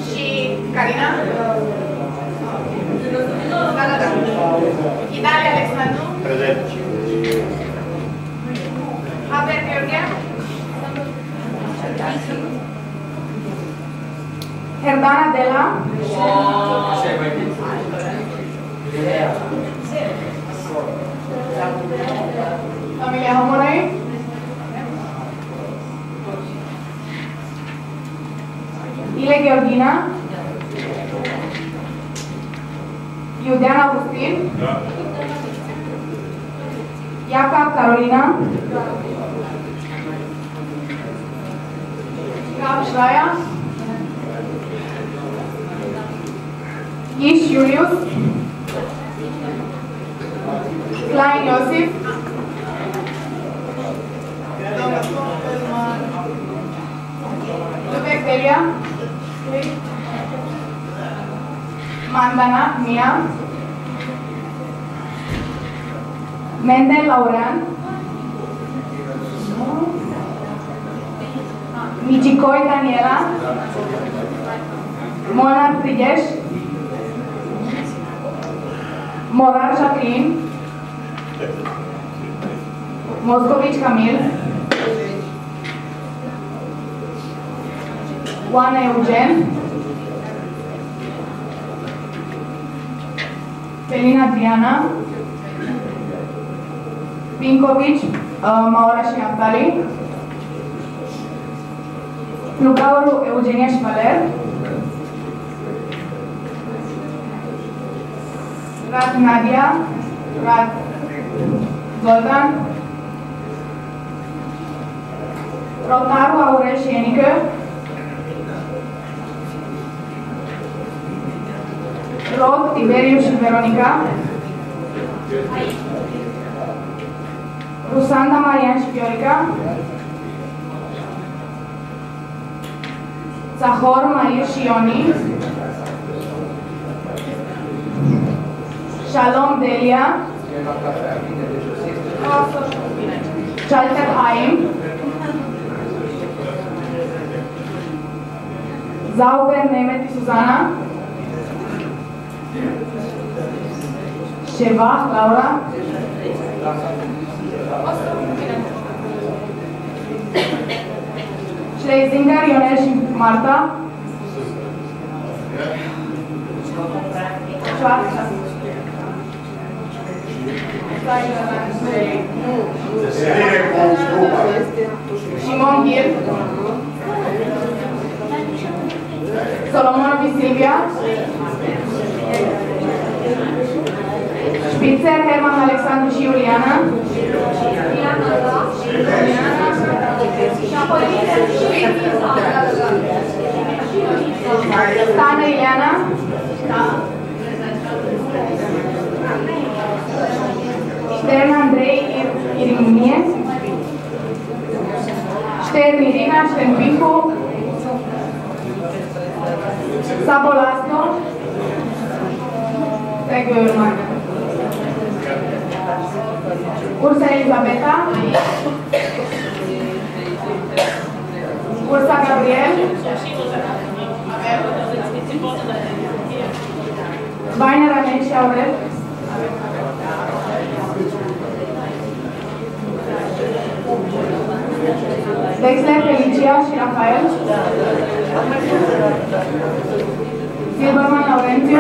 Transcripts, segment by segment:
Și Carina? Da. Italia Alexandru? Prezent. Haber Gheorghe? Herdana Dela? Familia Homorei? Ile Gheorghina? Iudean Augustin? Da. Iaca Carolina? Cap Schreier? Ish Julius? Klein Iosif? Dubek Delia? Mandana Mia? Mendel Laurean? Mijikoi Daniela? Monar Frigesh? Morar Jacqueline? Moscovici Camil? Oana Eugen? Pelina Adriana? Vinkovici, Maura și Naftali? Plugauru Eugenia și Valer? Rad Nadia? Rad Zoltan? Rotaru Aurel și Enică? Rod, Tiberiu și Veronica? Rusanda, Marian și Viorica? Zahor, Mair și Ioni? Shalom, Delia? Chalter Haim? Zauber, Nemet și Suzana? Sheva, Laura? Schleisinger, Ionel și Marta? Simon Gil? Solomonov și Silvia? Spitzer, Herman, Alexandru și Iuliana? Stana, Ileana? Stern, Andrei, Irminie? Stern, Irina, Stern, Picu? Sabolasco? Ursa Elisabeta? Ursa Gabriel? Vaina Ramen și Aurel? Dexler, Felicia și Rafael? Silberman, Laurențiu?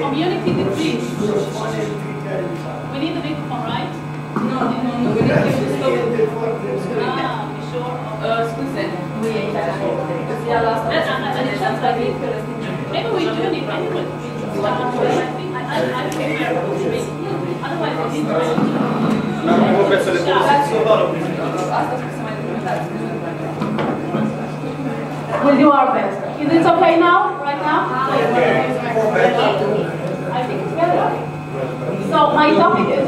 Community decrees. We need the microphone, right? No, we need to stop it. You sure? Scuze, nu e aici. Ea la asta. Maybe we do need anyway. I think I prefer otherwise I need Asta trebuie să mai documentați. We'll do our best. Is it okay now? Right now? I think it's better. So my topic is,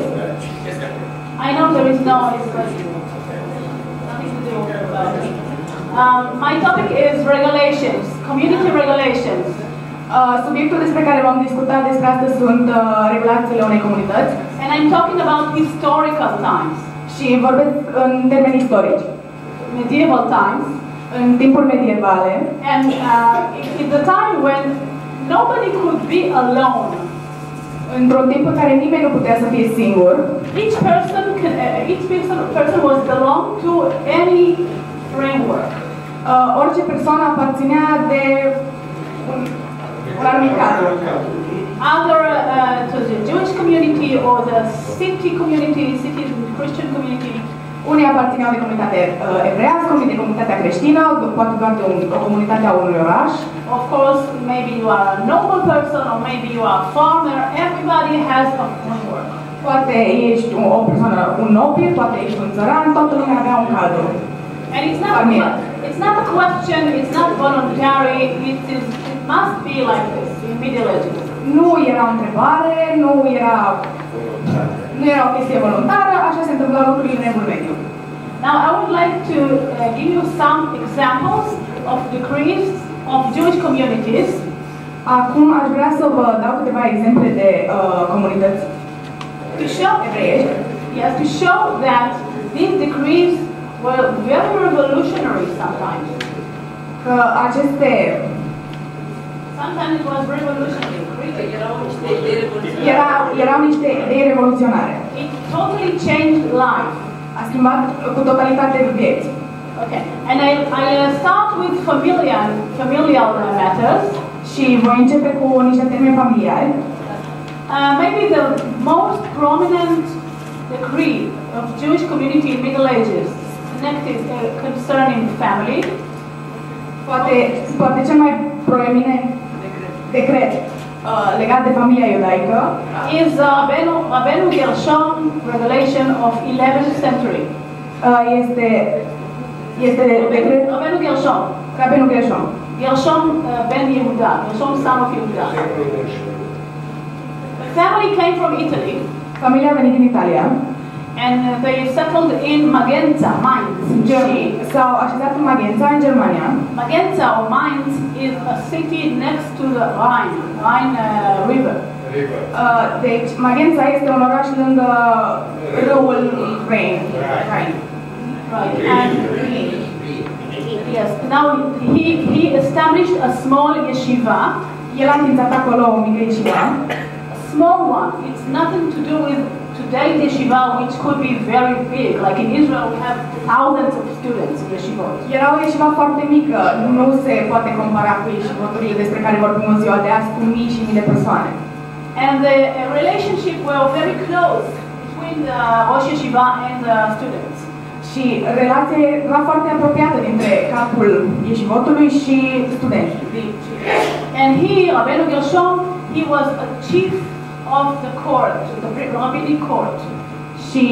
I know there is noise, but nothing to do about it. My topic is regulations, community regulations. Subiectul despre care vom discuta despre astăzi sunt regulațiile unei comunități. And I'm talking about historical times. Și vorbesc în termeni istorici. Medieval times. În timpuri medievale. And in the time when nobody could be alone. Într-un timp în care nimeni nu putea să fie singur. Each person was belong to any framework. Orice persoană aparținea de un anumit cadru. Either to the Jewish community or the city community, city Christian community. Unii aparțineau de comunitatea evrească, unii de comunitatea creștină, poate doar de o comunitate a unui oraș. Of course, maybe you are a noble person or maybe you are a farmer. Everybody has a framework. Poate ești o persoană, un nobil, poate ești un țăran, toată lumea avea un cadru. And it's not a question, it's not voluntary, it must be like this in Middle Ages. Nu era o întrebare, nu era o chestie voluntară, așa se întâmplau lucrurile în Evul Mediu. Now I would like to give you some examples of decrees of Jewish communities. Acum aș vrea să vă dau câteva exemple de comunități evreiești. Yes, to show that these decrees were very revolutionary sometimes. Că aceste sometimes it was revolutionary. Erau niște idei revoluționare. It totally changed life. A schimbat cu totalitate vieți. Okay. And I'll start with familial matters. Și voi începe cu niște termeni familiari. Maybe the most prominent decree of Jewish community in Middle Ages connected concerning family. Poate cel mai proeminent decret legat de familia iudaică is Rabbeinu Gershom regulation of 11th century. Este decret Rabbeinu Gershom. Gershom ben Yehuda. Gershom son of Yehuda. The family came from Italy. Familia a venit din Italia. And they settled in Magenza, Mainz. S-au așezat în Magenza, în Germania. Magenza or Mainz is a city next to the Rhine River. Deci Magenza este un oraș lângă râul Rhine. Right. And yes, now he established a small yeshiva. El a înființat acolo o mică yeshiva. A small one. It's nothing to do with today's yeshiva, which could be very big. Like in Israel, we have thousands of students in yeshiva. Era o yeshiva foarte mică. Nu se poate compara cu yeshivoturile despre care vorbim în ziua de azi, cu mii și mii de persoane. And the relationship were very close between the Rosh Yeshiva and the students. Și relația era foarte apropiată dintre capul yeshivotului și studenți. And Rabbeinu Gershom, he was a chief of the court, the rabbinic court. Și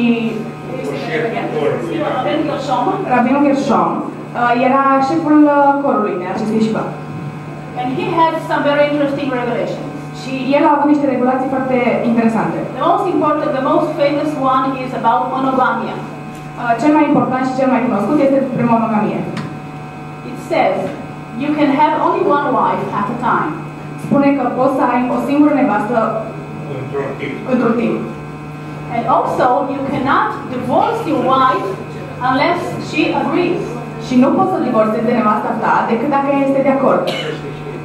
Rabbeinu Gershom era șeful corului de acest yeshiva. And he had some very interesting regulations. Și el a avut niște regulații foarte interesante. The most famous one is about monogamia. Cel mai important și cel mai cunoscut este despre monogamie. It says you can have only one wife at a time. Spune că poți să ai o singură nevastă într-un timp. And also you cannot divorce your wife unless she agrees. Și nu poți să divorțezi de nevasta ta decât dacă ea este de acord.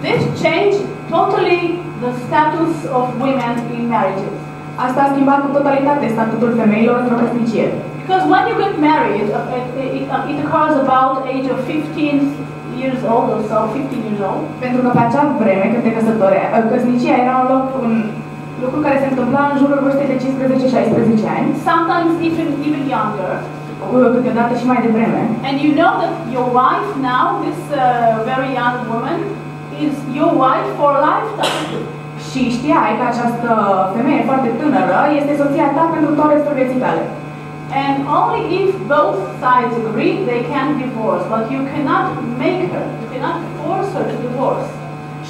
This changed totally the status of women in marriages. Asta a schimbat cu totalitate statutul femeilor într-o căsnicie. Because when you get married, it occurs about the age of 15 years old or so, 15 years old. Pentru că pe acea vreme, când te căsătorești, căsnicia era un lucru care se întâmpla în jurul vârstei de 15-16 ani. Sometimes even younger. Câteodată și mai devreme. And you know that your wife now, this very young woman, is your wife for a lifetime. Și știai că această femeie foarte tânără este soția ta pentru tot restul vieții tale. And only if both sides agree, they can divorce. But you cannot make her, you cannot force her to divorce.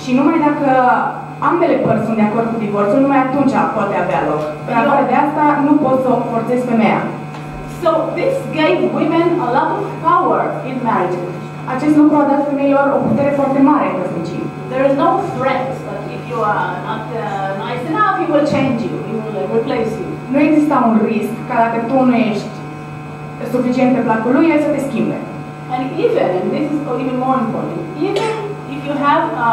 Și numai dacă ambele părți sunt de acord cu divorțul, numai atunci poate avea loc. În afară de asta, nu poți să o forțezi femeia. So this gave women a lot of power in marriages. Acest lucru a dat femeilor o putere foarte mare în căsnicii. There is no threat that if you are not nice enough, he will change you, he will replace you. Nu exista un risc ca dacă tu nu ești suficient pe placul lui, el să te schimbe. And even, and this is even more important, even if you have a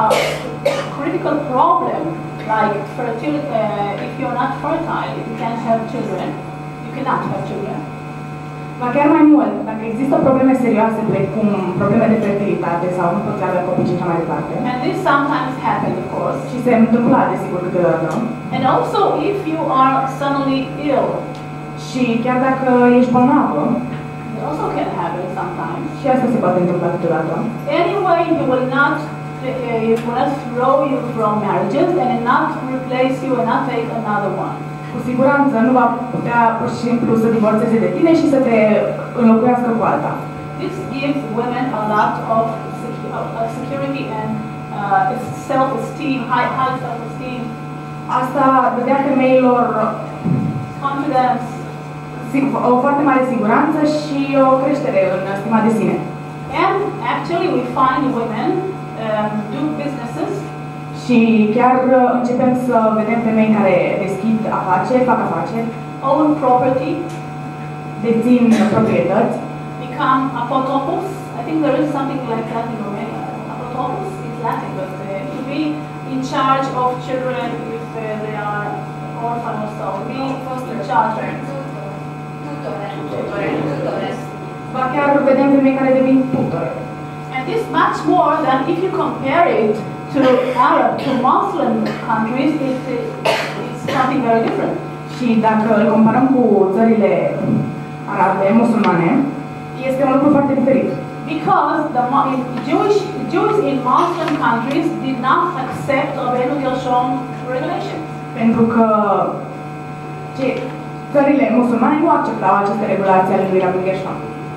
critical problem, like fertility, if you're not fertile, if you can't have children, you cannot have children. Ba chiar mai mult, dacă există probleme serioase, precum probleme de fertilitate sau nu poți avea copii și așa mai departe. And this sometimes happens, of course. Și se întâmplă, desigur, câteodată. And also, if you are suddenly ill, și chiar dacă ești bolnavă, it also can happen sometimes. Și asta se poate întâmpla câteodată. Anyway, he will not throw you from marriages and not replace you and not take another one. Cu siguranță nu va putea pur și simplu să divorțeze de tine și să te înlocuiască cu alta. This gives women a lot of security and self-esteem, high self-esteem. Asta dădea femeilor confidence, o foarte mare siguranță și o creștere în stima de sine. And actually we find women do businesses. Și chiar începem să vedem femei care deschid afaceri, fac afaceri, own property, dețin proprietăți, become apotopos. I think there is something like that in Romania. Apotopos is Latin, but to be in charge of children if they are orphan or so. Be in charge. Tutores. Ba chiar vedem femei care devin tutore. And this much more than if you compare it to Arab, to Muslim countries, it's something very different. Și dacă îl comparăm cu țările arabe, musulmane, este un lucru foarte diferit. Because the Jews in Muslim countries did not accept Rabbeinu Gershom regulations. Pentru că țările musulmane nu acceptau aceste regulații ale lui Rabbeinu Gershom.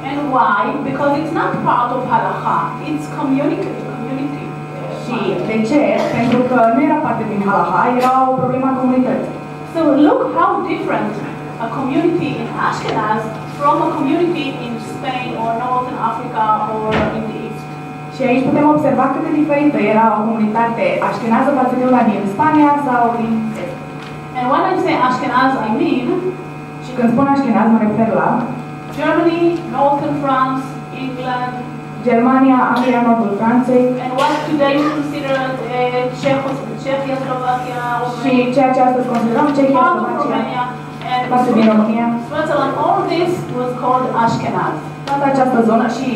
And why? Because it's not part of halakha. It's community. Și de ce? Pentru că nu era parte din halakha, era o problemă a comunității. So look how different a community in Ashkenaz from a community in Spain or Northern Africa or in the East. Și aici putem observa cât de diferită era o comunitate ashkenază față de una din Spania sau din Est. And when I say Ashkenaz, I mean, și când spun Ashkenaz, mă refer la Germany, Northern France, England, Germania, Anglia, nordul Franței, and what today we consider Czechia, Slovakia, și ceea ce astăzi considerăm Cehia, Slovacia, parte din România, Switzerland, all this was called Ashkenaz. Toată această zonă și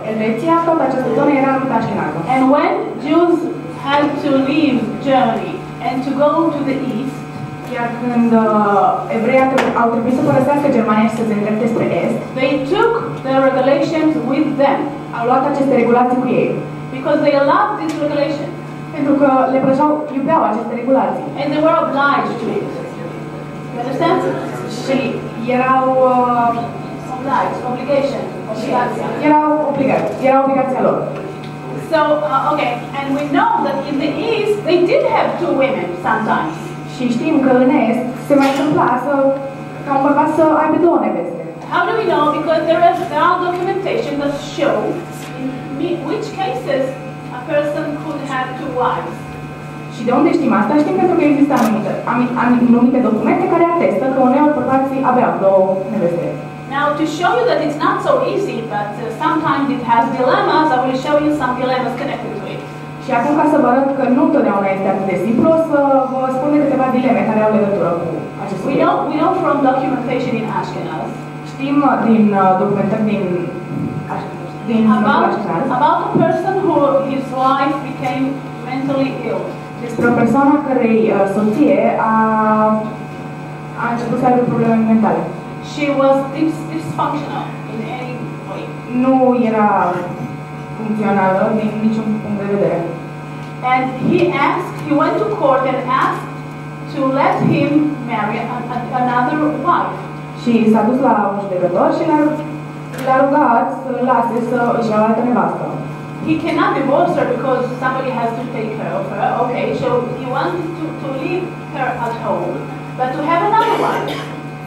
Elveția, toată această zonă era numită Ashkenază. And when Jews had to leave Germany and to go to the east, iar când evreii au trebuit să părăsească Germania și să se îndrepte spre est, they took the regulations with them. Au luat aceste regulații cu ei. Because they loved these regulations. Pentru că le plăceau, iubeau aceste regulații. And they were obliged to it. You understand? Și erau obligation. Era obligația lor. So, okay, and we know that in the east they did have two women sometimes. Și știm că în est se mai întâmpla ca un bărbat să aibă două neveste. How do we know? Because there are documentation that show in which cases a person could have two wives. Și de unde știm asta? Știm pentru că există anumite documente care atestă că uneori bărbații aveau două neveste. Now, to show you that it's not so easy, but sometimes it has dilemmas, I will show you some dilemmas connected to it. Și acum, ca să vă arăt că nu întotdeauna este atât de simplu, o să vă spun de câteva dileme care au legătură cu acest subiect. We know from documentation in Ashkenaz. Știm din documentări about a person who his wife became mentally ill. Despre o persoană cărei soție a început să aibă probleme mentale. She was dysfunctional in any way. Nu era funcțională din niciun punct de vedere. And he went to court and asked to let him marry another wife. Și s-a dus la un judecător și l-a rugat să lase să își ia o altă nevastă. He cannot divorce her because somebody has to take care of her. Okay, so he wanted to leave her at home, but to have another wife.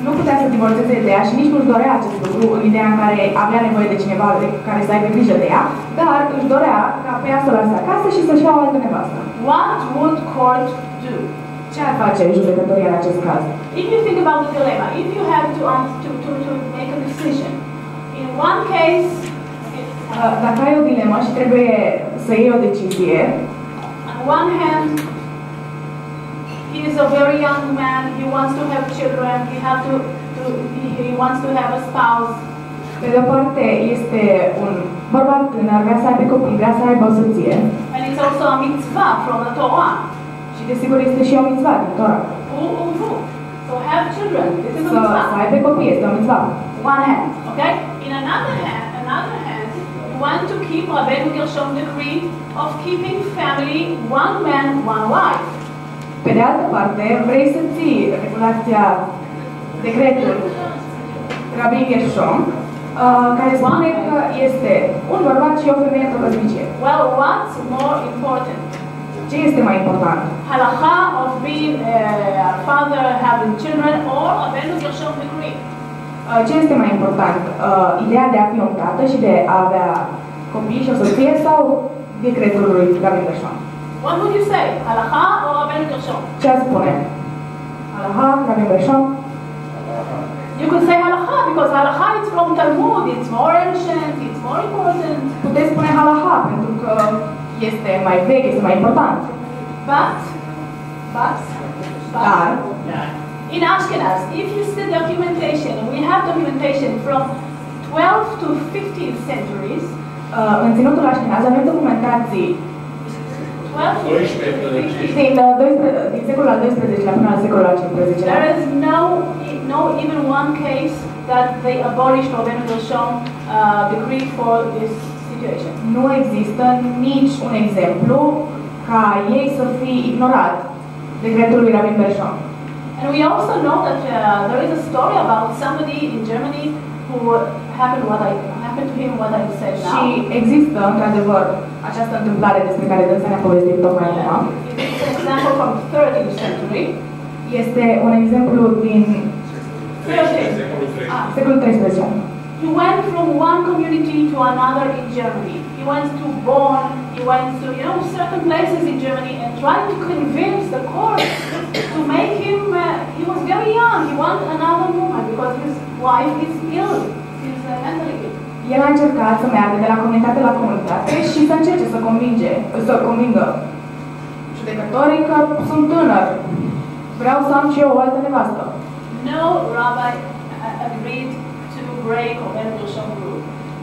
Nu putea să divorțeze de ea și nici nu-și dorea acest lucru în ideea în care avea nevoie de cineva care să aibă grijă de ea, dar își dorea ca pe ea să o lase acasă și să-și ia o altă nevastă. What would court do? Ce ar face judecătorii în acest caz? If you think about the dilemma, if you have to make a decision, in one case, dacă ai o dilemă și trebuie să iei o decizie, on one hand, he is a very young man, he wants to have children, he wants to have a spouse. Pe de o parte este un bărbat tânăr, vrea să aibă copii, vrea să aibă o soție. And it's also a mitzvah from the Torah. Și desigur este și o mitzvah din Torah. So have children. This is a Să mitzvah. aibă copii este o mitzvah. One hand, okay? In another hand, you want to keep Rabbeinu Gershom decree of keeping family, one man, one wife. Pe de altă parte, vrei să ții regulația, decretul Rabbi Gershom, care spune că este un bărbat și o femeie într-o căsnicie. Well, what's more important? Ce este mai important? Halacha of being a father, having children, or Rabbeinu Gershom decree? Ce este mai important? Ideea de a fi un tată și de a avea copii și o soție sau decretul lui Rabbi Gershom? What would you say? Halacha or Rabbeinu Gershom? Ce ar spune? Halacha, Rabbi Gershom? You could say halacha because halacha is from Talmud. It's more ancient. It's more important. Puteți spune halacha pentru că este mai vechi, este mai important. But Dar in Ashkenaz, if you see documentation, we have documentation from 12 to 15th centuries. în ținutul Ashkenaz avem documentații 12 to 15th. din secolul al XII-lea până al secolul al XV-lea. There is no even one case that they abolished Rabbeinu Gershom decree for this situation. Nu există nici un exemplu ca ei să fi ignorat decretul lui Rabbi Gershom. And we also know that there is a story about somebody in Germany who happened to him what I said Și now. există, într-adevăr, această întâmplare despre care dânsa ne-a povestit tocmai acum. It's an example from 13th century. Este un exemplu din secolul XIII. He went from one community to another in Germany. He went to Bonn, he went to certain places in Germany and tried to convince the court to make him, he was very young, he wanted another woman because his wife is ill, he's mentally ill. El a încercat să meargă de la comunitate la comunitate și să încerce să convingă judecătorii că sunt tânăr. Vreau să am și eu o altă nevastă. No rabbi agreed to break Rabbeinu Gershom rule.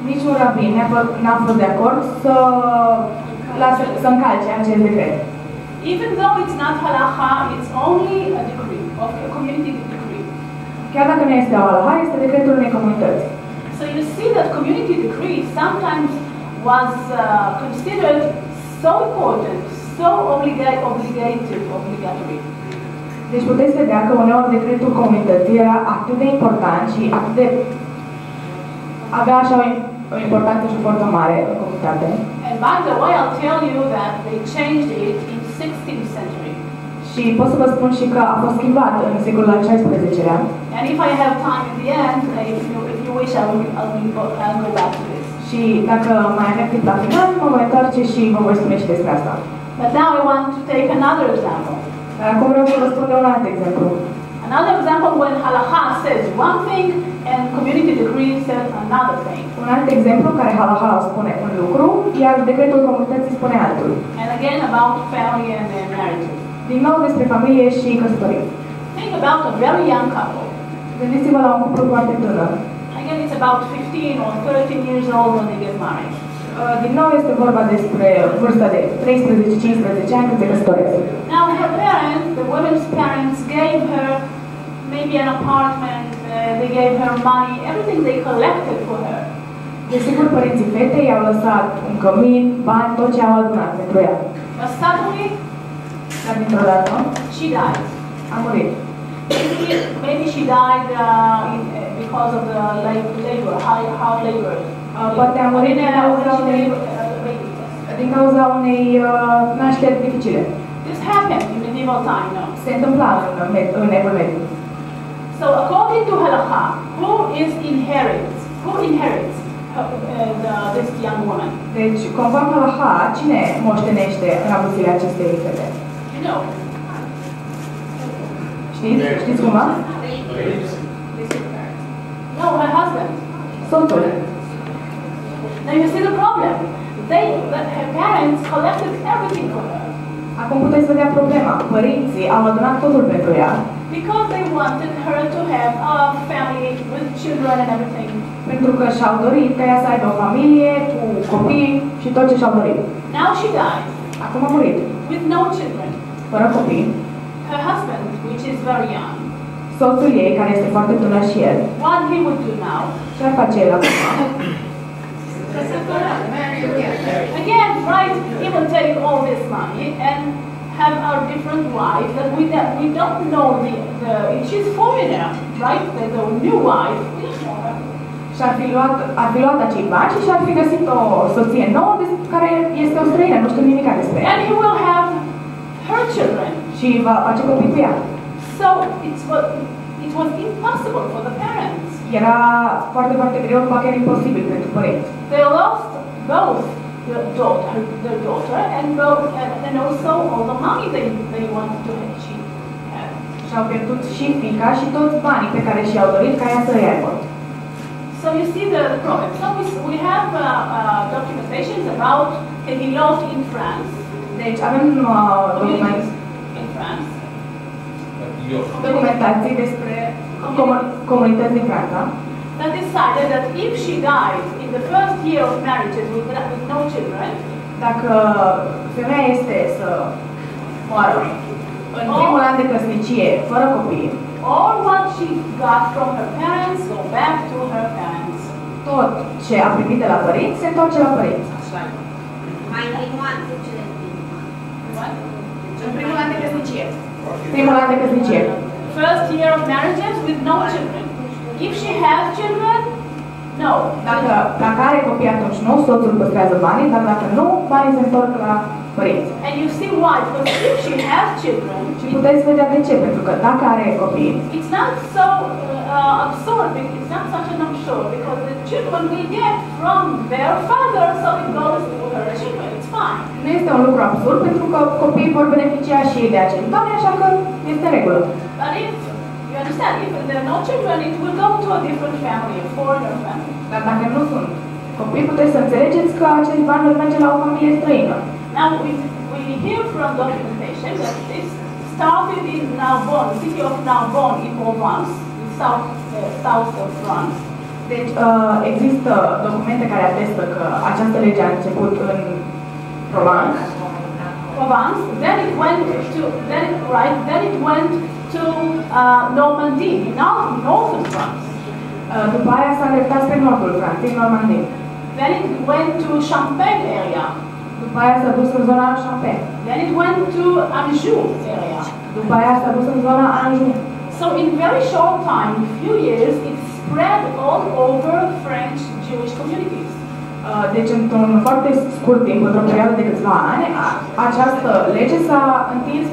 Niciun rabin n-a fost de acord să încalce acest decret. Even though it's not halacha, it's only a decree, of a community decree. Chiar dacă nu este o halacha, este decretul unei comunități. So you see that community decree sometimes was considered so important, so obligatory. Deci puteți vedea că uneori decretul comunității era atât de important și atât de avea așa o importanță și o forță mare în comunitate. And by the way, I'll tell you that they changed it in 16th century. Și pot să vă spun și că a fost schimbat în secolul al XVI-lea. And if I have time in the end, if you wish, I'll go back to this. Și dacă mai avem timp la final, mă voi întoarce și vă voi spune și despre asta. But now I want to take another example. Dar acum vreau să vă spun de un alt exemplu. Another example when halacha says one thing and community decree says another thing. Un alt exemplu în care halacha spune un lucru, iar decretul comunității spune altul. And again about family and marriages. Din nou despre familie și căsătorie. Think about a very young couple. Gândiți-vă la un cuplu foarte tânăr. Again, it's about 15 or 13 years old when they get married. Din nou este vorba despre vârsta de 13-15 ani când se căsătoresc. Now her parents, the woman's parents, gave her maybe an apartment, they gave her money, everything they collected for her. Desigur, părinții fetei i-au lăsat un cămin, bani, tot ce au adunat pentru ea. But suddenly, Dar dintr-o dată, she died. a murit. Maybe she died because of the labor, how labor. Poate a murit din cauza unei nașteri dificile. This happened in medieval time, no? Se întâmpla în Evul Mediu. So according to halakha, who inherits this young woman? Deci, conform halakha, cine moștenește înrabuțirea acestei fete? You know. Știți cumva? No, her husband. Soțul. Now you see the problem. Her parents collected everything for her. Acum puteți vedea problema. Părinții au adunat totul pentru ea. Because they wanted her to have a family with children and everything. Pentru că și-au dorit ca ea să aibă o familie cu copii și tot ce și-au dorit. Now she died. Acum a murit. With no children. Fără copii. Her husband, which is very young. Soțul ei, care este foarte tânăr și el. What he would do now? Ce-ar face el acum? Again, right, he will take all this money and have our different wife that we don't know she's foreigner, right? The new wife. Și-ar fi luat acei bani și și-ar fi găsit o soție nouă care este o străină, nu știu nimic despre ea. And he will have her children. Și va face copii cu ea. So it was impossible for the parents. Era foarte, foarte greu, ba chiar imposibil pentru părinți. They lost both their daughter and also all the money they wanted to have. She had. Și-au pierdut și fiica și toți banii pe care și-au dorit ca ea să îi aibă. So you see the problem. So we have documentations about Kehilot in France. Deci avem in France. Documentații despre comunități din Franța. That decided that if she died in the first year of marriages with no children, dacă femeia este să moară în primul an de căsnicie, fără copii, all what she got from her parents go back to her parents. Tot ce a primit de la părinți se întoarce la părinți. Mai primul an, cele în primul an de căsnicie. Primul an de căsnicie. First year of marriages with no children. If she has children, no. Dacă are copii, atunci nu, soțul păstrează banii, dar dacă nu, banii se întorc la părinți. And you see why? Because if she has children, și puteți vedea de ce, pentru că dacă are copii, it's not so absurd, it's not such an absurd, because the children will get from their father, so it goes to her children. It's fine. Nu este un lucru absurd, pentru că copiii vor beneficia și ei de acel bani, așa că este în regulă. But if you understand, if there are no children, it will go to a different family, a foreigner family. Dar dacă nu sunt copii, puteți să înțelegeți că acești bani vor merge la o familie străină. Now we hear from documentation that this started in Narbonne, the city of Narbonne in Provence, south of France. Deci există documente care atestă că această lege a început în Provence. Then it went to Normandy, in northern France. După aia s-a îndreptat spre nordul Franței, Normandie. Then it went to Champagne area. După aia s-a dus în zona Champagne. Then it went to Anjou area. După aia s-a dus în zona Anjou. So in very short time, in few years, it spread all over French Jewish communities. Deci într-un foarte scurt timp, într-o perioadă de câțiva ani, această lege s-a întins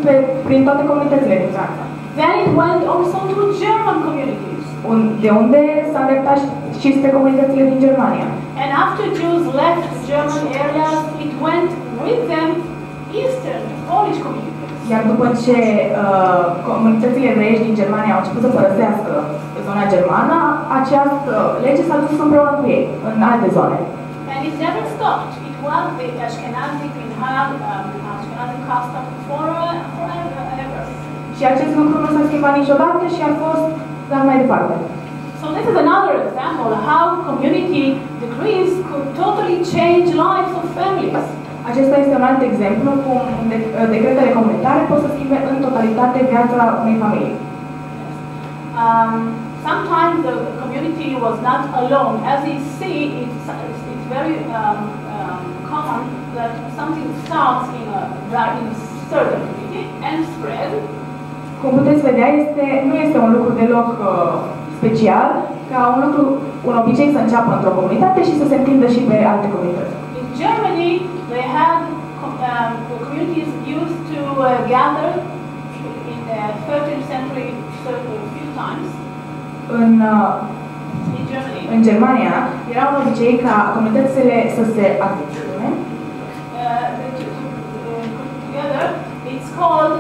prin toate comunitățile din Franța. Then it went also to German communities. De unde s-a îndreptat și spre comunitățile din Germania. And after Jews left German areas, it went with them eastern Polish communities. Iar după ce comunitățile evreiești din Germania au început să părăsească zona germană, această lege s-a dus împreună cu ei, în alte zone. And it never stopped. It was the Ashkenazi Minhag, Ashkenazi custom forever. Și acest lucru nu s-a schimbat niciodată și a fost dat mai departe. So this is another example how community decrees could totally change lives of families. Acesta este un alt exemplu cum decretele comunitare pot să schimbe în totalitate viața unei familii. Sometimes the community was not alone. As you see, it's very common that something starts in a certain community and spread. Cum puteți vedea, nu este un lucru deloc special ca un obicei să înceapă într-o comunitate și să se întindă și pe alte comunități. In Germany, they had the communities used to gather in the 13th century a few times. În Germania era un obicei ca comunitățile să se adune. Together, it's called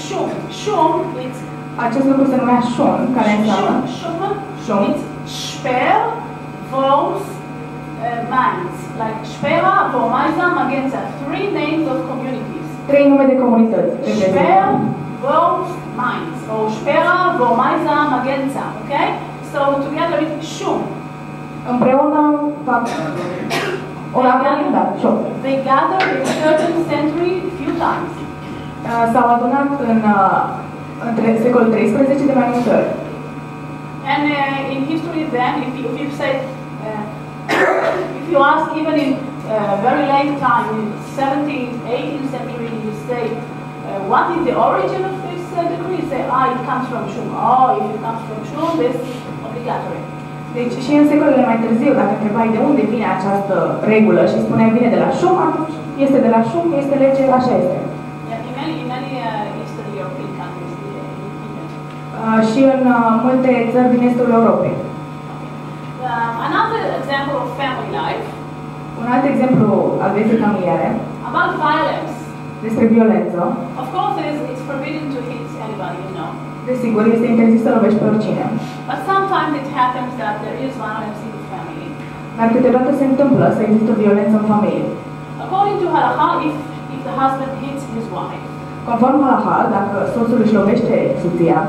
Schum. Schum, it's acest lucru se numea Schum, care înseamnă Schum. It's Speer, Worms, Mainz. Like Speera, Wormeiza, Magenza. 3 names of communities. 3 nume de comunități. Speer, Worms, Mainz. Or Speera, Wormeiza, Magenza. Okay? So together it's Schum. Împreună fac They gathered in the 13th century a few times. S-au adunat între secolul 13 de mai multe ori. And in history then, if you say, if you ask even in very late time, in 17th, 18th century, you say, what is the origin of this decree? You say, it comes from Schum. Oh, if it comes from Schum, this is obligatory. Deci și în secolele mai târziu, dacă întrebai de unde vine această regulă și spuneai vine de la Schum, atunci este de la Schum, este lege, așa este. In many Eastern European countries, și în multe țări din estul Europei. Another example of family life. Un alt exemplu al vieții familiare. About violence. Despre violență. Of course, it's forbidden to hit anybody, you know. Desigur, este interzis să lovești pe oricine. But sometimes it happens that there is violence in the family. Dar câteodată se întâmplă să există violență în familie. According to halakha, if the husband hits his wife, conform halakha, dacă soțul își lovește soția,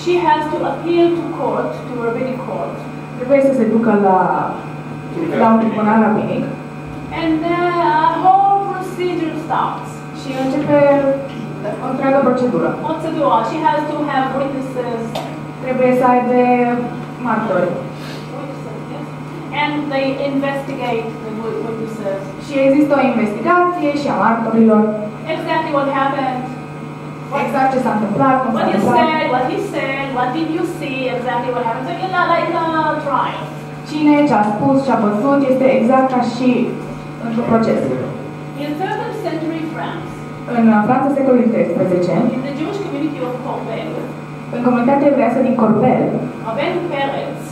she has to appeal to court, to rabbinic court. Trebuie să se ducă la un tribunal rabinic. And the whole procedure starts. Și începe o întreagă procedură. She has to have witnesses. Trebuie să aibă martori. And they investigate the witnesses. Și există o investigație și a martorilor. Exactly what happened. Exact ce s-a întâmplat, cum s-a întâmplat. What he said, what did you see, exactly what happened. So it's like a trial. Cine ce a spus, ce a văzut, este exact ca și într-un proces. In 13th century France, în Franța secolului 13, in the Jewish community of Corbel, în comunitatea evrească din Corbel, Rabin Peretz,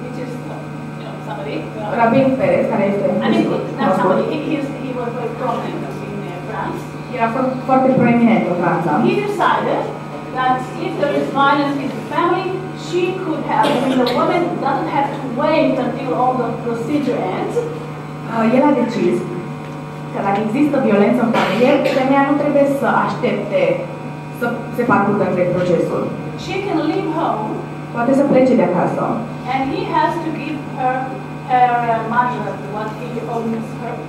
which is somebody, Rabin Peretz, care este not somebody, he was very prominent in France. Era foarte proeminent în Franța. He decided that if there is violence in the family, she could have, the woman doesn't have to wait until all the procedure ends. El a decis că dacă există violență în familie, femeia nu trebuie să aștepte să se parcurgă întreg procesul. She can leave home. Poate să plece de acasă. And he has to give her money, what he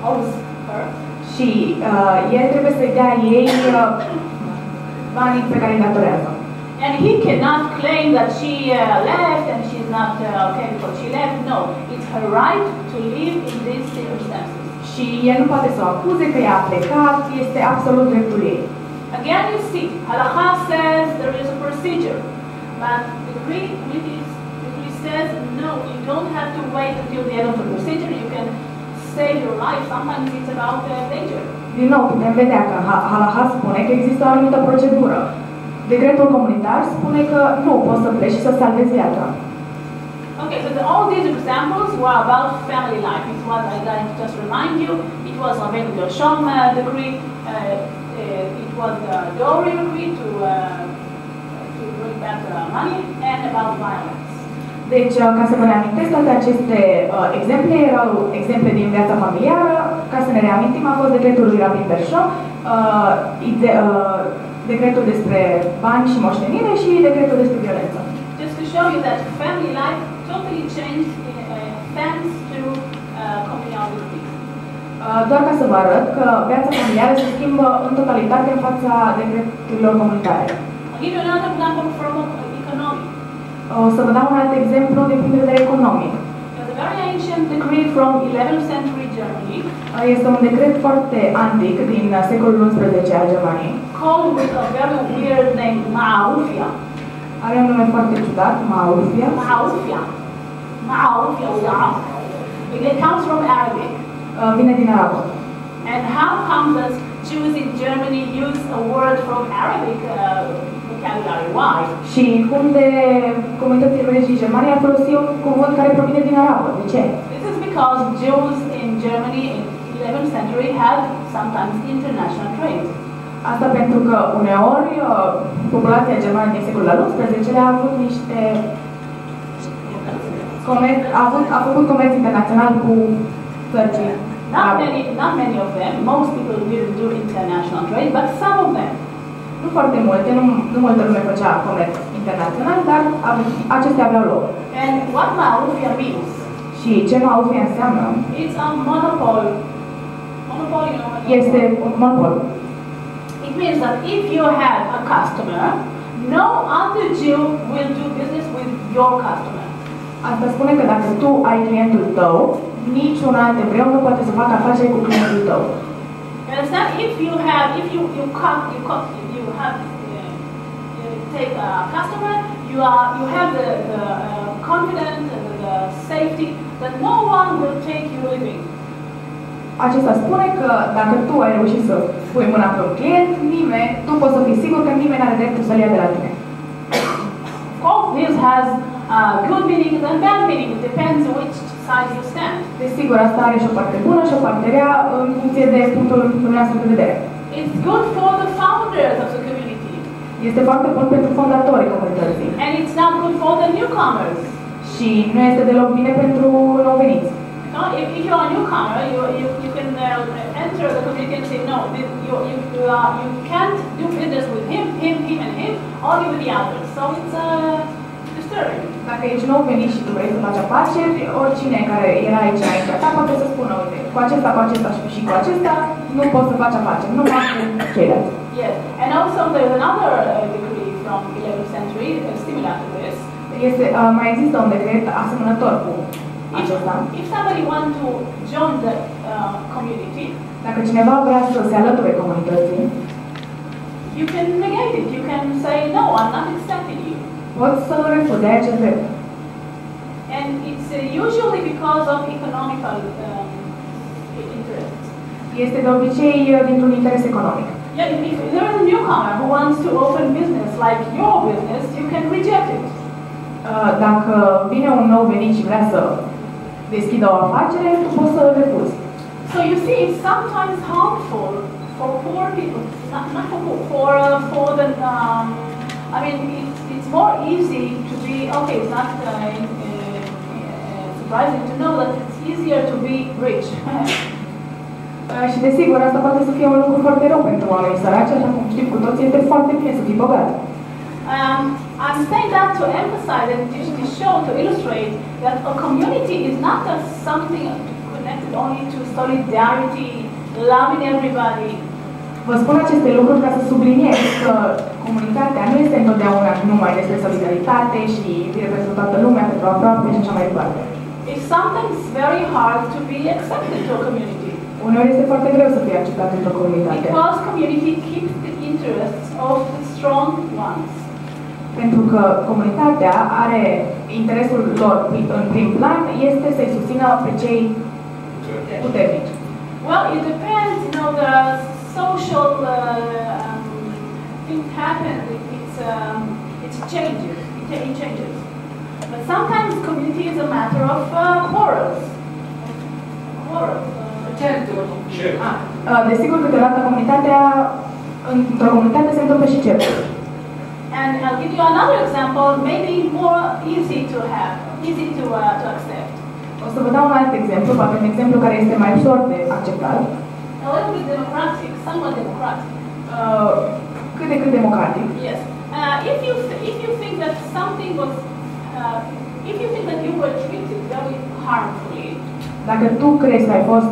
owes her. Și el trebuie să-i dea ei banii pe care îi datorează. And he cannot claim that she left and she's not okay because she left. No, it's her right to live in these circumstances. Și el nu poate să o acuze că ea a plecat, este absolut dreptul ei. Again, you see, halakha says there is a procedure, but the Greek says no, you don't have to wait until the end of the procedure. You can save your life. Sometimes it's about danger. Din nou, putem vedea că halakha spune că există o anumită procedură. Decretul comunitar spune că nu poți să pleci și să salvezi viața. Okay, so all these examples were about family life. It's what I got to just remind you. It was a very Gershom decree. It was the Dori decree to bring back money and about violence. Deci, ca să vă reamintesc, toate aceste exemple erau exemple din viața familiară. Ca să ne reamintim, a fost decretul lui Rabin Gershom, decretul despre bani și moștenire și decretul despre violență. Just to show you that family life totally changed thanks to communal with peace. Doar ca să vă arăt că viața familială se schimbă în totalitate în fața decreturilor comunitare. I'll give you another example from economic. O să vă dau un alt exemplu din punct de vedere economic. There's a very ancient decree from 11th century Germany. Este un decret foarte antic din secolul XI al Germaniei. Called with a very weird name, Ma'ufia. Are un nume foarte ciudat, Ma'ufia. Ma'ufia. Ma'ufia. It comes from Arabic. Vine din arabă. And how come that Jews in Germany use a word from Arabic vocabulary? Why? Și cum de comunitățile evreiești din Germania ar folosi un cuvânt care provine din arabă? De ce? This is because Jews in Germany in 11th century had sometimes international trade. Asta pentru că uneori populația germană din secolul al XI-lea a avut niște a făcut comerț internațional cu țări. Not many of them. Most people didn't do international trade, but some of them. Nu foarte multe, nu multă lume făcea comerț internațional, dar acestea aveau loc. And what ma'ufia means? Și ce ma'ufia înseamnă? It's a monopoly. Monopoly, you know. Este un monopol. It means that if you have a customer, no other Jew will do business with your customer. Asta spune că dacă tu ai clientul tău, niciun alt evreu nu poate să facă afaceri cu clientul tău. If you take a customer, you have the confidence and the safety that no one will take you living. Acesta spune că dacă tu ai reușit să pui mâna pe un client, tu poți să fii sigur că nimeni nu are dreptul să-l ia de la tine. Of course, this has good meanings and bad meanings. It depends which side you stand. Desigur, asta are și o parte bună și o parte rea în funcție de punctul dumneavoastră de vedere. It's good for the founders of the community. Este foarte bun pentru fondatorii comunității. And it's not good for the newcomers. Și nu este deloc bine pentru nou-veniți. No, if you're a newcomer, you can enter the community and say, no, you can't do business with him, and him, only with the others. So it's disturbing. Dacă ești nou venit și tu vrei să faci afaceri, oricine care era aici înaintea ta poate să spună, uite, cu acesta și cu acesta nu poți să faci afaceri, nu faci cu ceilalți. Yes, and also there's another decree from 11th century similar to this. Mai există un decret asemănător cu acesta. If somebody wants to join the community, dacă cineva vrea să se alăture comunității, you can negate it. You can say, no, I'm not accepting you. Poți să refuzi acest drept. And it's usually because of economical interests. Este de obicei dintr-un interes economic. Yeah, if there is a newcomer who wants to open business like your business, you can reject it. Dacă vine un nou venit și vrea să deschidă o afacere, tu poți să refuzi. So you see, it's sometimes harmful for poor people, not for the. I mean, it's more easy to be. Okay, it's not surprising to know that it's easier to be rich. Și desigur, asta poate să fie un lucru foarte rău pentru oamenii săraci, așa cum știm cu toții, este foarte bine să fii bogat. I'm saying that to emphasize and to show, to illustrate that a community is not just something connected only to solidarity, loving everybody. Vă spun aceste lucruri ca să subliniez că comunitatea nu este întotdeauna numai despre solidaritate și iubire pentru toată lumea, pentru aproape și așa mai departe. It's sometimes very hard to be accepted to a community. Uneori este foarte greu să fie acceptat într-o comunitate. Because community keeps the interests of the strong ones. Pentru că comunitatea are interesul lor în prim plan este să-i susțină pe cei puternici. Well, it depends, you know, the social things happen. It changes. It changes. But sometimes community is a matter of quarrels. Desigur, câteodată într-o comunitate se întâmplă și certuri. And I'll give you another example, maybe more easy to accept. O să vă dau un alt exemplu, poate un exemplu care este mai ușor de acceptat. A little bit democratic, somewhat democratic. Cât de cât democratic. Yes. If you think that something was, if you think that you were treated very harmfully, Dacă tu crezi că ai fost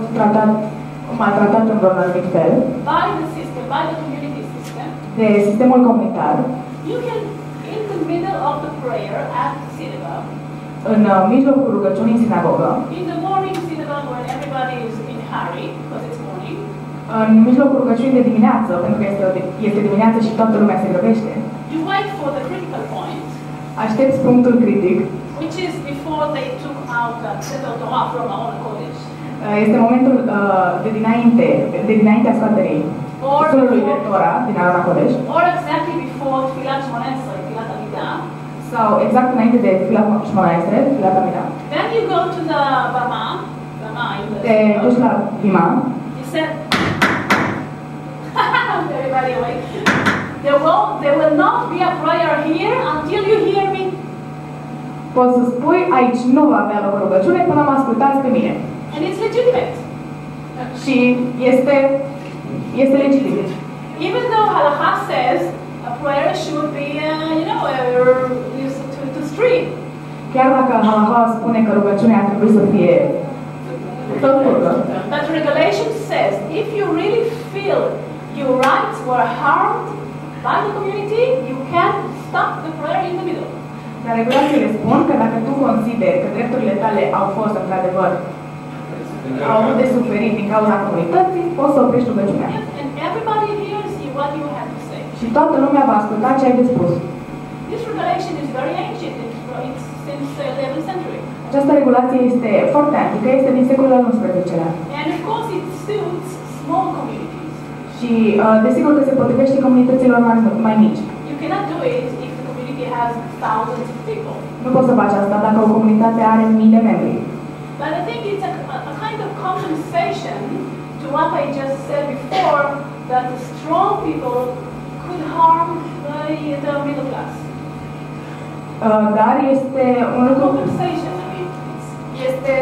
maltratat în vreun anumit fel by the system, by the community system, de sistemul comunitar, you can, in the middle of the prayer at the synagogue, în mijlocul rugăciunii în sinagogă, in the morning synagogue when everybody is in hurry, because it's morning, în mijlocul rugăciunii de dimineață, pentru că este dimineață și toată lumea se grăbește, you wait for the critical point, aștepți punctul critic, which is before they took out the Torah from our college. este momentul de dinaintea scoaterii solului de Tora din Arona Kodesh, Or exactly before Tfilat Shmoneh Esrei, Tfilat Amidah. sau exact înainte de Tfilat Shmoneh Esrei, Tfilat Amidah. Then you go to the Bama in the Te duci la Bima. you said, everybody awake. There will not be a prayer here until you hear me. Poți să spui, aici nu va avea loc o rugăciune până mă ascultați pe mine. And it's legitimate. Și este legitim. Even though Halakha says a prayer should be, to stream. Chiar dacă Halakha spune că rugăciunea ar trebui să fie tot curgă. But regulation says if you really feel your rights were harmed by the community, you can stop the prayer in the middle. Dar regulațiile spun că dacă tu consideri că drepturile tale au fost într-adevăr au avut de suferit din cauza comunității, poți să oprești rugăciunea. Yes, and everybody hears what you have to say. Și toată lumea va asculta ce ai de spus. This regulation is very ancient. It's since 11th century. Această regulație este foarte antică, este din secolul al XI-lea. And of course it suits small communities. Și desigur că se potrivește comunităților mai mici. You cannot do it if the community has thousands of people. Nu poți să faci asta dacă o comunitate are mii de membri. But I think it's a kind of compensation to what I just said before, that the strong people could harm the middle class. Dar este un lucru, Compensation, I mean. este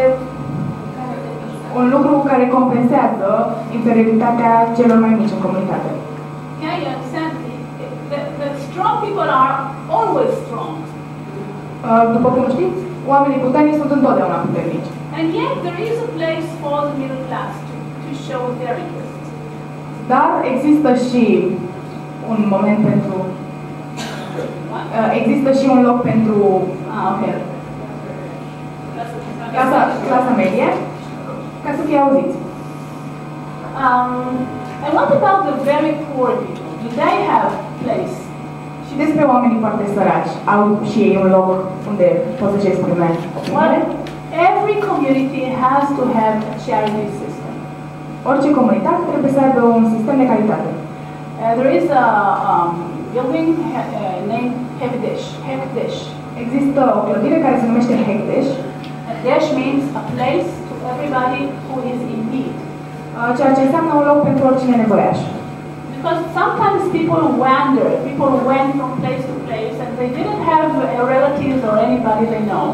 un lucru care compensează inferioritatea celor mai mici în comunitate. Okay, you understand? The strong people are always strong. După cum știți, oamenii puternici sunt întotdeauna puternici. And yet there is a place for the middle class to show their interest. Dar există și un moment pentru... există și un loc pentru clasa medie, ca să fie auziți. And what about the very poor people? Do they have place? Și despre oamenii foarte săraci, au și ei un loc unde pot să-și exprime opiniile? Every community has to have a charity system. Orice comunitate trebuie să aibă un sistem de caritate. There is a building named Hekdesh. Există o clădire care se numește Hekdesh. Hekdesh means a place to everybody who is in need. Ceea ce înseamnă un loc pentru oricine nevoiaș. Because sometimes people wander, people went from place to place and they didn't have relatives or anybody they know.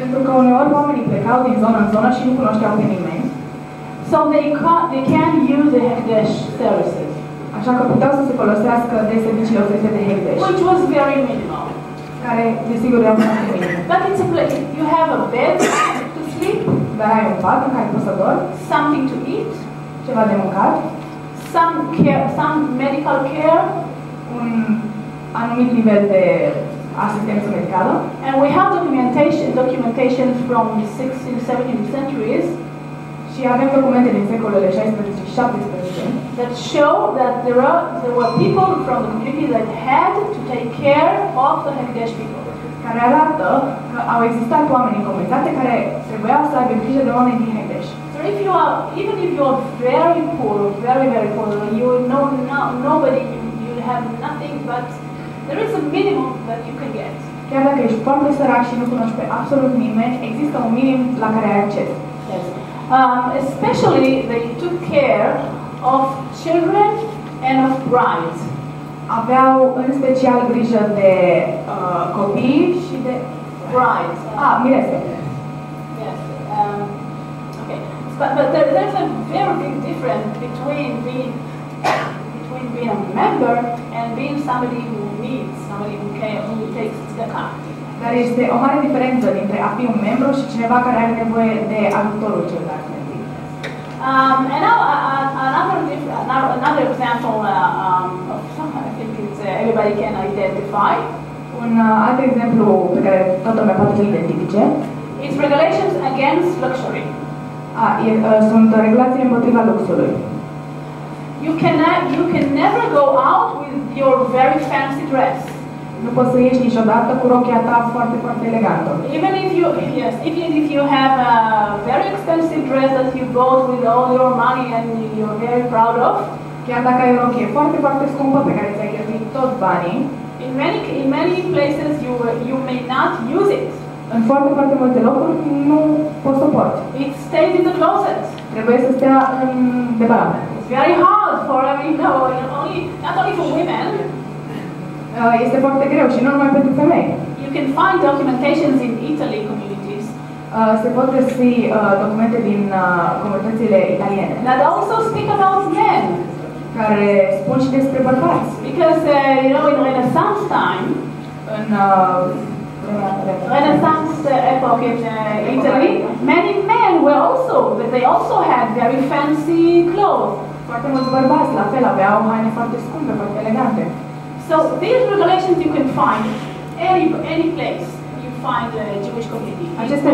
Pentru că uneori oamenii plecau din zonă în zonă și nu cunoșteau pe nimeni. So they can use the Hekdesh services. Așa că puteau să se folosească de serviciile oferite de Hekdesh. Which was very minimal. Care, desigur, erau foarte minime. But it's a place. You have a bed to sleep. Dar ai un pat în care poți să dormi. Something to eat. Ceva de mâncat. Some medical care. Un anumit nivel de asistență medicală. And we have documentation from the 16th, 17th centuries. Și avem documente din secolele 16 și 17 that show that there were people from the community that had to take care of the Hekdesh people. Care arată că au existat oameni în comunitate care trebuiau să aibă grijă de oameni din Hekdesh. So if you are, even if you are very poor, very poor, you know nobody, you have nothing, but there is a minimum that you can get. Chiar dacă ești foarte sărac și nu cunoști pe absolut nimeni, există un minim la care ai acces. Yes. Especially they took care of children and of brides. Aveau în special grijă de copii și de brides. Mirese. Yes. Okay. But there's a very big difference between being a member and being somebody who needs, somebody who takes the car. Dar este o mare diferență dintre a fi un membru și cineva care are nevoie de ajutorul celălalt membru. And now another example of something I think it's, everybody can identify. Un alt exemplu pe care toată lumea poate să-l identifice. It's regulations against luxury. Sunt regulațiile împotriva luxului. You can never go out with your very fancy dress. Nu poți să ieși niciodată cu rochia ta foarte, foarte elegantă. Even if you have a very expensive dress that you bought with all your money and you're very proud of. Chiar dacă ai o rochie foarte, foarte scumpă pe care ți-ai cheltuit toți banii. In many places you may not use it. În foarte, foarte multe locuri nu poți să porți. It stays in the closet. Trebuie să stea în debelament. It's very hard for not only for women. Este foarte greu și nu numai pentru femei. You can find documentations in Italy communities. Se pot găsi documente din comunitățile italiene. That also speak about men. Care spun și despre bărbați. Because in Renaissance time, în Renaissance epoch in Italy, many men were they also had very fancy clothes. Foarte mulți bărbați la fel aveau haine foarte scumpe, foarte elegante. So these regulations you can find any place you find a Jewish community. Aceste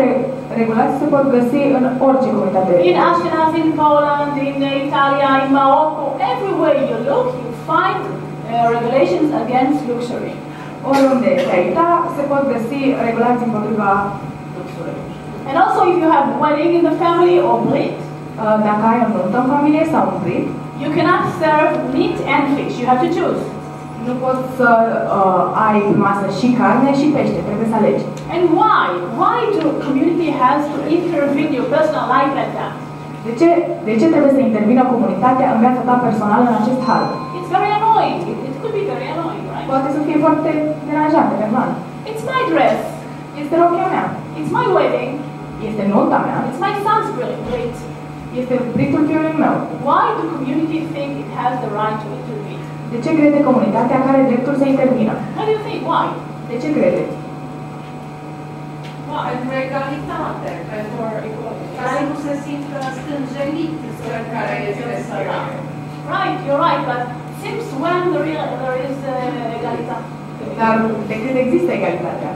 regulații se pot găsi în orice comunitate. In Ashkenaz, in Poland, in Italia, in Morocco, everywhere you look, you find regulations against luxury. Oriunde te-ai uita, se pot găsi regulații împotriva luxului. And also if you have wedding in the family or brit, dacă ai o nuntă în familie sau un brit, you cannot serve meat and fish. You have to choose. Nu poți să ai pe masă și carne și pește, trebuie să alegi. And why? Why do community has to intervene in your personal life like that? De ce trebuie să intervină comunitatea în viața ta personală în acest hal? It's very annoying. It could be very annoying, right? Poate să fie foarte deranjant, eventual. It's my dress. Este rochia mea. It's my wedding. Este nunta mea. It's my son's brit. Este britul fiului meu. Why do community think it has the right to intervene? De ce crede comunitatea că are dreptul să intervină? What do you think? Why? De ce credeți? Pentru egalitate, pentru ca să nu se simtă stânjenit cel care este sărac. Right, you're right, but since when there is egalitate? Dar de când există egalitatea?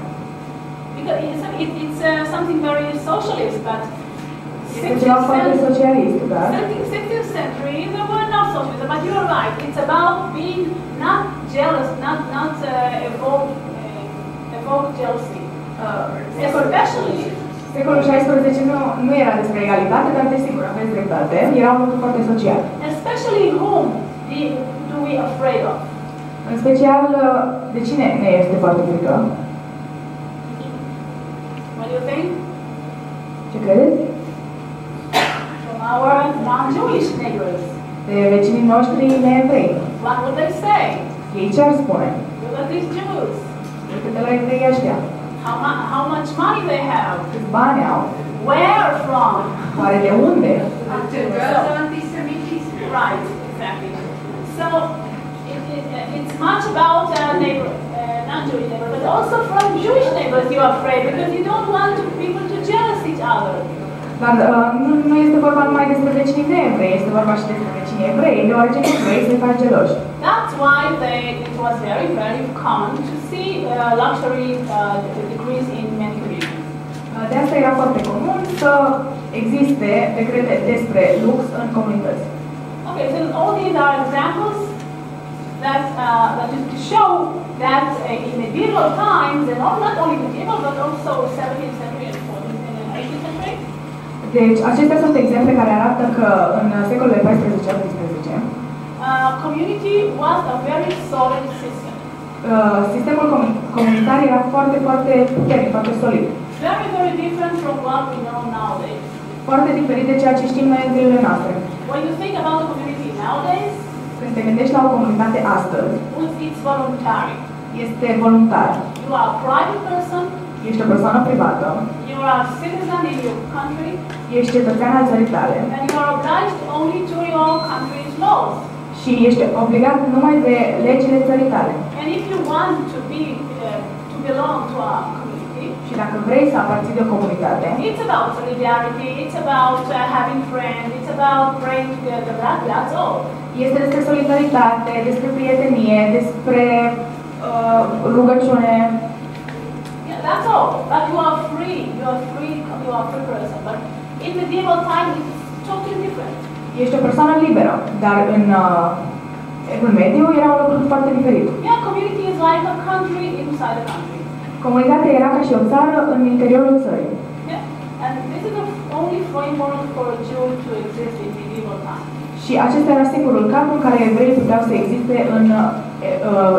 Because it's something very socialist, but Este ceva foarte socialist, dar 16th century there were not socialism, but you're right. It's about being not jealous, not evoke jealousy. Especially secolul XVI nu era despre egalitate, dar desigur aveți dreptate. Era un lucru foarte social. Especially whom do we afraid of? În special, de cine ne este foarte frică? What do you think? Ce credeți? From our non-Jewish neighbors. De vecinii noștri neevrei. What would they say? Ei ce ar spune? Look at these Jews. Uite-te la evrei ăștia. How much money they have? Câți bani au? Where from? Oare de unde? Accentuează antisemitismul. Right, exactly. So it's much about non-Jewish neighbors, but also from Jewish neighbors you're afraid because you don't want people to jealous each other. Dar nu este vorba numai despre vecinii neevrei, este vorba și despre vecinii evrei, deoarece nu vrei să-i faci geloși. That's why it was very, very common to see luxury decrease in many communities. De asta era foarte comun să existe decrete despre lux în comunități. Okay, so all these are examples that to show that in medieval times, and not only medieval, but also 17th century and 18th century. Deci, acestea sunt exemple care arată că în secolele 14-18 community was a very solid system. Sistemul comunitar era foarte, foarte puternic, foarte solid. Very, very different from what we know nowadays. Foarte diferit de ceea ce știm noi în zilele noastre. When you think about the community nowadays, când te gândești la o comunitate astăzi, it's voluntary. Este voluntar. You are a private person. Ești o persoană privată. You are a citizen in your country. Ești cetățean al țării tale. And you are obliged only to your country's laws. Și ești obligat numai de legile țării tale. And if you want to belong to a Și dacă vrei să aparții de o comunitate, it's about solidarity, it's about having friends, it's about praying together, that's all. este despre solidaritate, despre prietenie, despre rugăciune. Yeah, that's all. But you are free, you are a free person. But in medieval time, it's totally different. Ești o persoană liberă, dar în Evul Mediu era un lucru foarte diferit. Yeah, community is like a country inside a country. Comunitatea era ca și o țară în interiorul țării. Yeah, and this is the only framework for a Jew to exist in medieval time. Și acesta era singurul cadru în care evreii puteau să existe în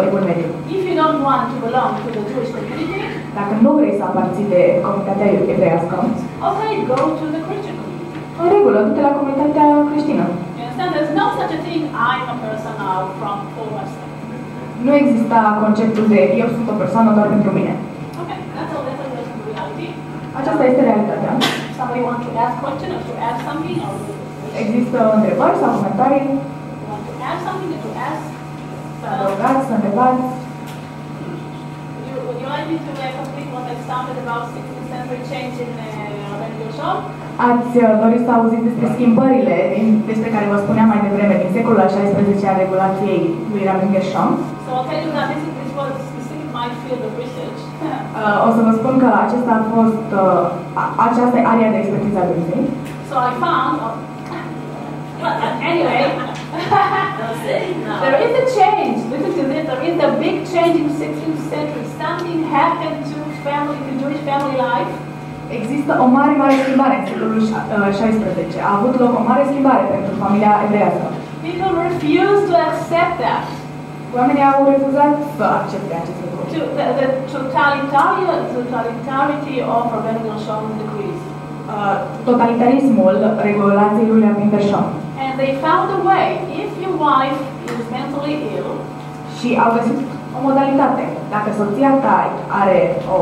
Evul Mediu. If you don't want to belong to the Jewish community, Dacă nu vrei să aparții de comunitatea evreiască, okay, go to the Christian community. în regulă, du-te la comunitatea creștină. You understand? There's no such a thing, I'm a person now from for myself. Nu exista conceptul de eu sunt o persoană doar pentru mine. Okay, that's all. That's the reality. Aceasta este realitatea. Somebody want to ask question or to ask something or Există întrebări sau comentarii? you want to ask something or to ask? Să adăugați, să întrebați. Would you like me to complete what I started about 16th century change in Rabbinical Shop? Ați dorit să auziți despre schimbările despre care vă spuneam mai devreme din secolul al XVI al regulației lui Rabin Gershom. So I'll tell you that this was specific my field of research. O să vă spun că acesta a fost aceasta e area de expertiză a dânsei. So I found, well, anyway, there is a change. Listen to this. There is a big change in 16th century. Something happened to Jewish family life. Există o mare schimbare în secolul XVI. A avut loc o mare schimbare pentru familia evreiască. People refused to accept that. Oamenii au refuzat să accepte acest lucru. The totalitarity of Rabbinical Shom decrees. Totalitarismul regulației lui Rabin Gershom. And they found a way. If your wife is mentally ill, Și au găsit o modalitate. Dacă soția ta are o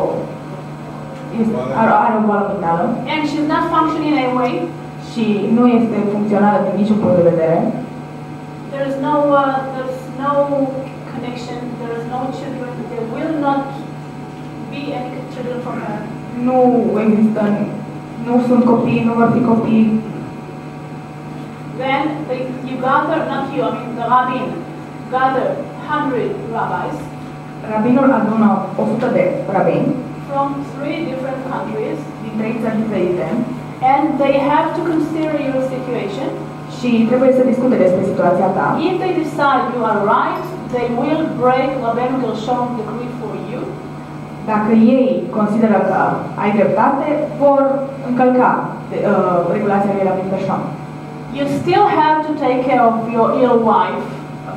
boală mentală and she's not functioning in a way, și nu este funcțională din niciun punct de vedere, there's no connection, there's no children, there will not be any children from her. nu există, nu sunt copii, nu vor fi copii, Then you gather, not you, I mean the rabbin, gather 100 rabbis rabinul adună 100 de rabini from 3 different countries, din 3 țări diferite and they have to consider your situation. și trebuie să discute despre situația ta. If they decide you are right, they will break Rabbinical Shom decree for you. Dacă ei consideră că ai dreptate, vor încălca regulația lui Rabin Gershom. You still have to take care of your ill wife.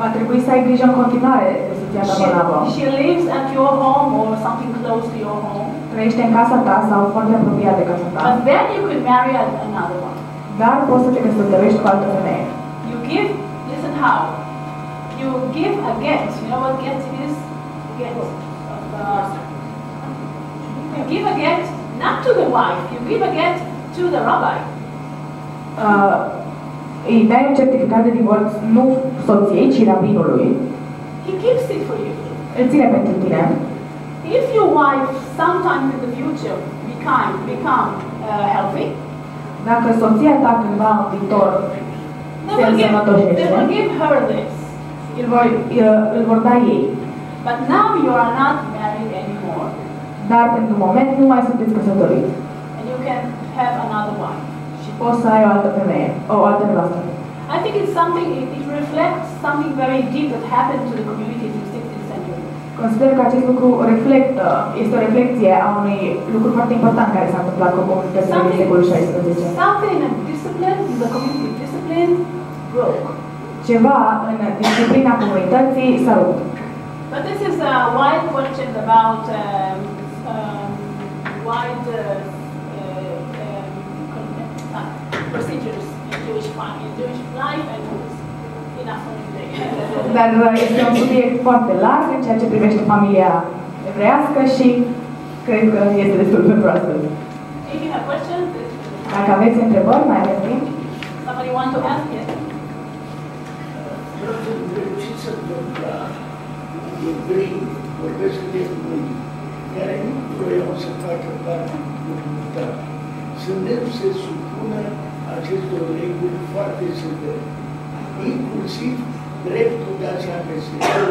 Va trebui să ai grijă în continuare de soția ta bolnavă. She lives at your home or something close to your home. Trăiește în casa ta sau foarte apropiat de casa ta. But then you could marry another one. Dar poți să te căsătorești cu altă femeie. You give, listen how. You give a get. You know what get is? Get. You give a get not to the wife. You give a get to the rabbi. Îi dai un certificat de divorț nu soției, ci rabinului. He keeps it for you. Îl ține pentru tine. If your wife sometime in the future become healthy, Dacă soția ta cândva în viitor they se will însănătoșește, give her this. îl vor da ei. But now you are not married anymore, Dar pentru moment nu mai sunteți căsătoriți. and you can have another wife. Și poți să ai o altă femeie, o altă nevastă. I think it's something. It reflects something very deep that happened to the communities in 16th century. Consider că acest lucru este o reflecție a unui lucru foarte important care s-a întâmplat cu comunitățile din secolul XVI. Something in discipline, in the community discipline, broke. Ceva în disciplina comunității s-a rupt. But this is a wide question about wide procedures in Jewish life and rules. Enough for today. Dar este un subiect foarte larg în ceea ce privește familia evreiască și cred că este destul pentru astăzi. If you have questions, Dacă aveți întrebări, mai aveți timp. somebody want to ask it? Ce se întâmplă? Evreii vorbesc de mâini. care nu vroiau să facă parte din comunitate, să nu se supună acestor reguli foarte severe, inclusiv dreptul de a se amesteca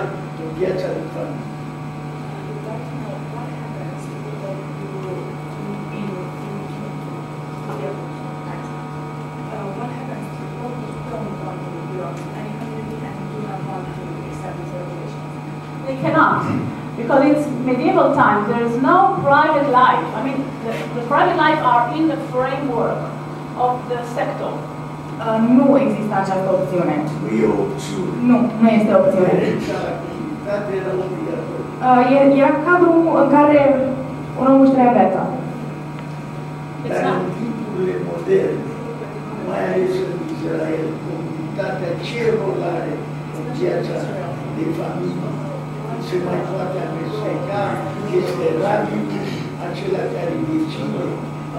în viața de familie. They cannot, because it's medieval times. There is no private life. I mean, the private life are in the framework of the sector. Nu există această opțiune. Nu e o opțiune. Nu este o opțiune. Renunțarea era obligatorie. Era cadrul în care un om își trăia viața. Dar în timpurile moderne, mai ales în Israel, comunitatea ce rol are în viața de familie se mai poate amesteca, este rabiul acela care decide,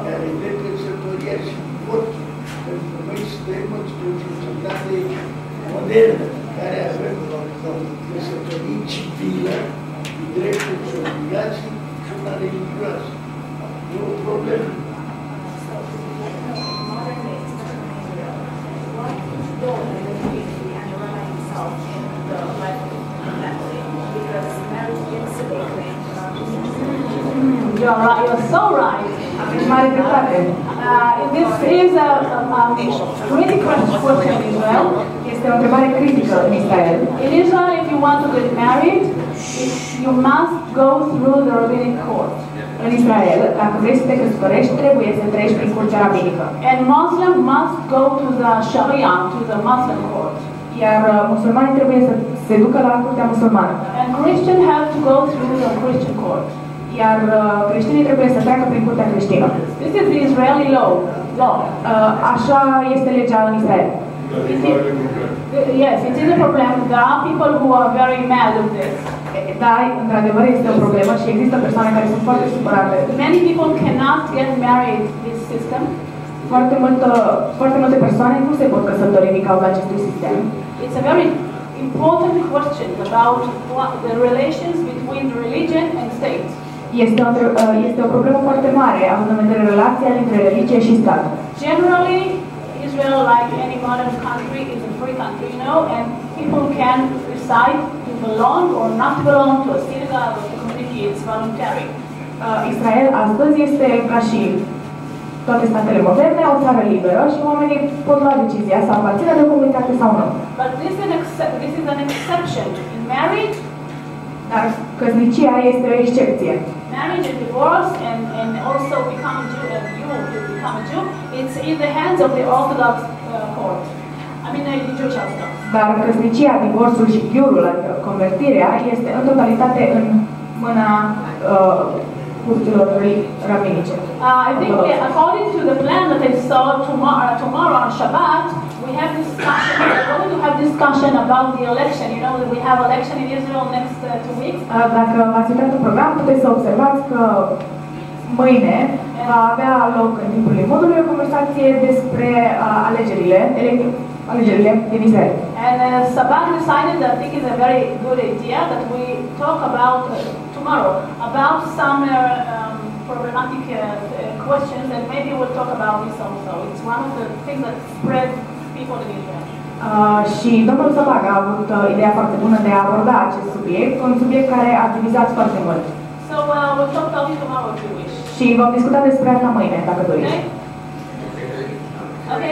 care dă căsătoria și divorțul. Pentru că noi suntem într-o societate modernă, care avem căsătorii civilă, cu drepturi și obligații și una religioasă. E o problemă. You're right. You're so right. This is a critical question in Israel. Este o întrebare critică în Israel. In Israel, if you want to get married, you must go through the rabbinic court. În Israel, dacă vrei să te căsătorești, trebuie să treci prin curtea rabinică. And Muslim must go to the Sharia, to the Muslim court. Iar musulmanii trebuie să se ducă la curtea musulmană. And Christians have to go through the Christian court. Iar creștinii trebuie să treacă prin curtea creștină. This is the Israeli law. Așa este legea în Israel. Yes, it is a problem. There are people who are very mad at this. Da, într-adevăr este o problemă și există persoane care sunt foarte supărate. Many people cannot get married this system. Foarte multe persoane nu se pot căsători din cauza acestui sistem. It's a very important question about the relations between religion and state. Este o problemă foarte mare, având în vedere relația dintre religie și stat. Generally, Israel, like any modern country, is a free country, you know, and people can decide to belong or not to belong to a synagogue or to community. It's voluntary. Israel astăzi este ca și toate statele moderne, o țară liberă și oamenii pot lua decizia să aparțină de comunitate sau nu. But this is an exception. In marriage, dar căsnicia este o excepție. Marriage and divorce and also become a Jew, it's in the hands of the Orthodox court. I mean, the Jewish Orthodox. Dar căsnicia, divorțul și ghiurul, adică convertirea, este în totalitate în mâna curților rabinice. I think according to the plan that I saw tomorrow on Shabbat, we have discussion. We're going to have discussion about the election. You know that we have election in Israel next 2 weeks. Dacă v-ați uitat în program, puteți să observați că mâine va avea loc în timpul modului o conversație despre alegerile din Israel. And Shabbat decided that I think it's a very good idea that we talk about tomorrow about some problematic questions, and maybe we'll talk about this also. It's one of the things that spread people in Israel. Și domnul Sabag a avut ideea foarte bună de a aborda acest subiect, un subiect care a divizat foarte mult. So we'll talk about it tomorrow if you wish. Și vom discuta despre asta mâine, dacă doriți. Okay? Okay,